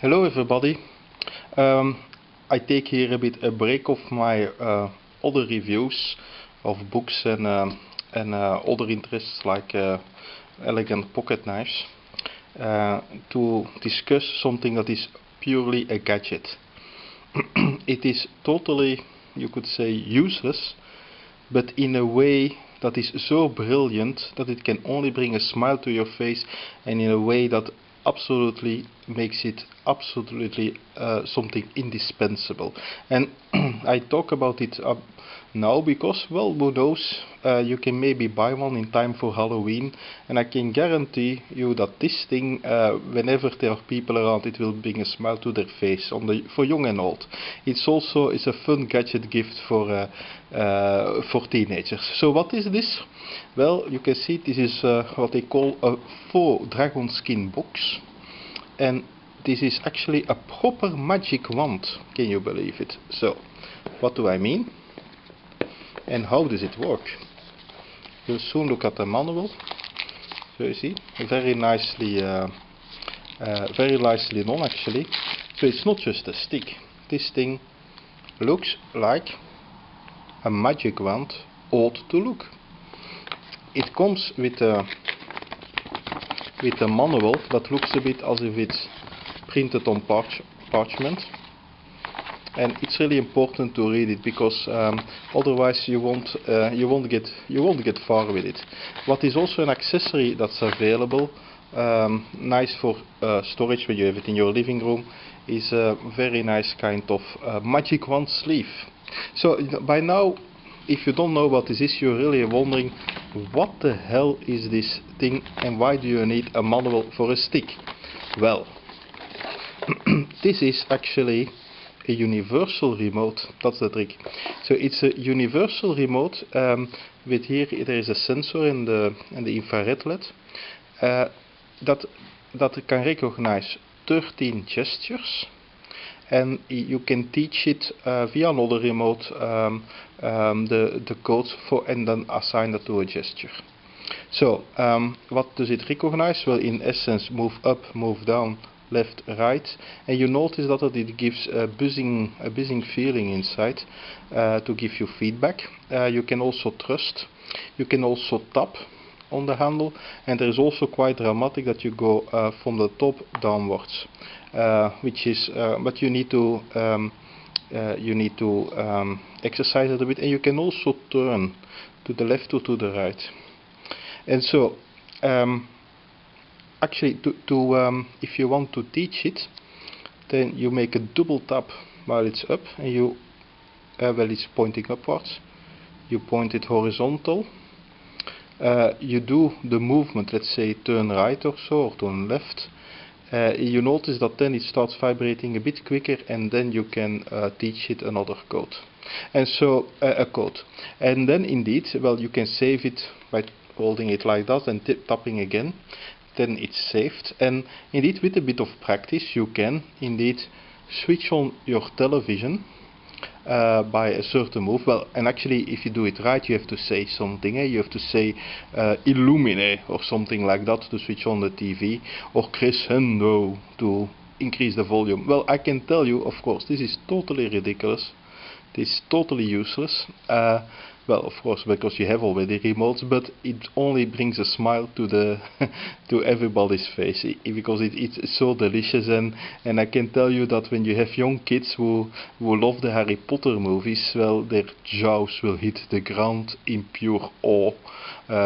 Hello everybody. I take here a bit a break of my other reviews of books and other interests like elegant pocket knives to discuss something that is purely a gadget. It is totally, you could say, useless, but in a way that is so brilliant that it can only bring a smile to your face, and in a way that absolutely makes it absolutely something indispensable. And I talk about it now because, well, who knows, you can maybe buy one in time for Halloween, and I can guarantee you that this thing, whenever there are people around, it will bring a smile to their face, for young and old. It's a fun gadget gift for teenagers. So what is this? Well, you can see this is what they call a faux dragon skin box, and this is actually a proper magic wand. Can you believe it? So, what do I mean? And how does it work? You'll soon look at the manual. So you see, very nicely done actually. So it's not just a stick. This thing looks like a magic wand ought to look. It comes with a manual that looks a bit as if it's printed on parchment, and it's really important to read it because otherwise you won't get far with it. What is also an accessory that's available, nice for storage when you have it in your living room, is a very nice kind of magic wand sleeve. So by now, if you don't know what this is, you're really wondering, what the hell is this thing and why do you need a manual for a stick? Well, this is actually a universal remote. That's the trick. So it's a universal remote with here there is a sensor in the infrared LED that can recognize 13 gestures, and you can teach it via another remote the codes for, and then assign that to a gesture. So what does it recognize? Well, in essence, move up, move down, left, right, and you notice that it gives a buzzing feeling inside to give you feedback. You can also thrust, you can also tap on the handle, and there is also quite dramatic that you go from the top downwards, which is but you need to exercise it a bit, and you can also turn to the left or to the right. And so actually, if you want to teach it, then you make a double tap while it's up, and you well, it's pointing upwards. You point it horizontal. You do the movement, let's say turn right or so, or turn left. You notice that then it starts vibrating a bit quicker, and then you can teach it another code. And so a code. And then indeed, well, you can save it by holding it like that and tapping again. Then it's saved, and indeed with a bit of practice you can indeed switch on your television by a certain move. Well, and actually if you do it right, you have to say something. You have to say illumine or something like that to switch on the TV, or crescendo to increase the volume. Well, I can tell you, of course, this is totally ridiculous. This is totally useless. Well, of course, because you have already remotes, but it only brings a smile to to everybody's face, because it's so delicious, and I can tell you that when you have young kids who love the Harry Potter movies, well, their jaws will hit the ground in pure awe,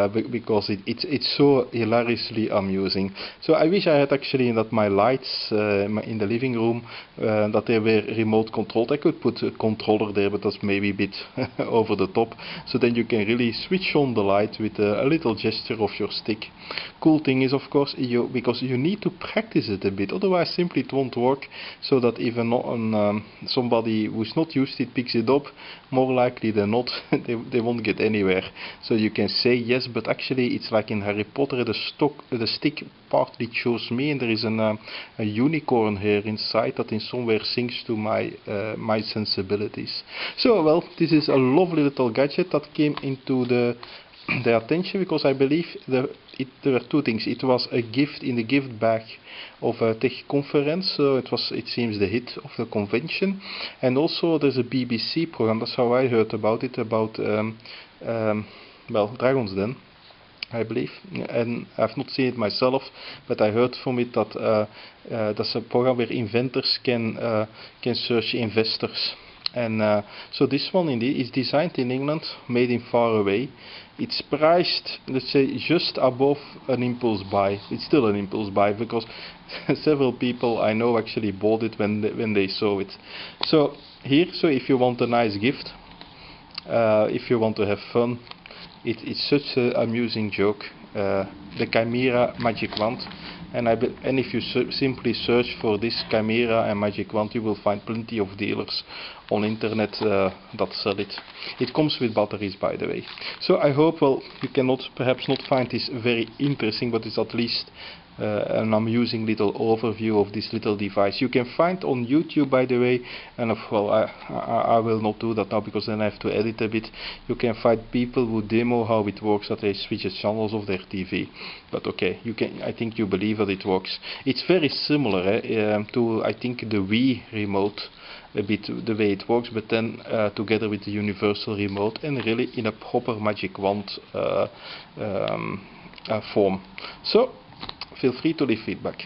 because it's so hilariously amusing. So I wish I had actually that my lights in the living room that they were remote controlled. I could put a controller there, but that's maybe a bit over the top. So then you can really switch on the light with a little gesture of your stick. Cool thing is, of course, because you need to practice it a bit, otherwise simply it won't work. So that even somebody who's not used to it picks it up, more likely than not they won't get anywhere. So you can say yes, but actually it's like in Harry Potter, the stick partly chose me, and there is a unicorn here inside that in somewhere sings to my sensibilities. So well, this is a lovely little gadget that came into the their attention, because I believe there were two things. It was a gift in the gift bag of a tech conference, so it seems the hit of the convention. And also there's a BBC program, that's how I heard about it, about well, Dragon's Den, I believe, and I've not seen it myself, but I heard from it that that's a program where inventors can search investors. And so this one indeed is designed in England, made in far away. It's priced, let's say, just above an impulse buy. It's still an impulse buy because several people I know actually bought it when they saw it. So here, so if you want a nice gift, if you want to have fun, it's such an amusing joke. The Kymera Magic Wand, and if you simply search for this Kymera and Magic Wand, you will find plenty of dealers on internet that sell it. It comes with batteries, by the way. So I hope, well, you cannot perhaps not find this very interesting, but it's at least an amusing little overview of this little device. You can find on YouTube, by the way, and well, I will not do that now because then I have to edit a bit. You can find people who demo how it works, that they switch the channels of their TV. But okay, you can. I think you believe that it works. It's very similar to, I think, the Wii remote, a bit the way it works, but then together with the universal remote, and really in a proper Magic Wand form. So feel free to leave feedback.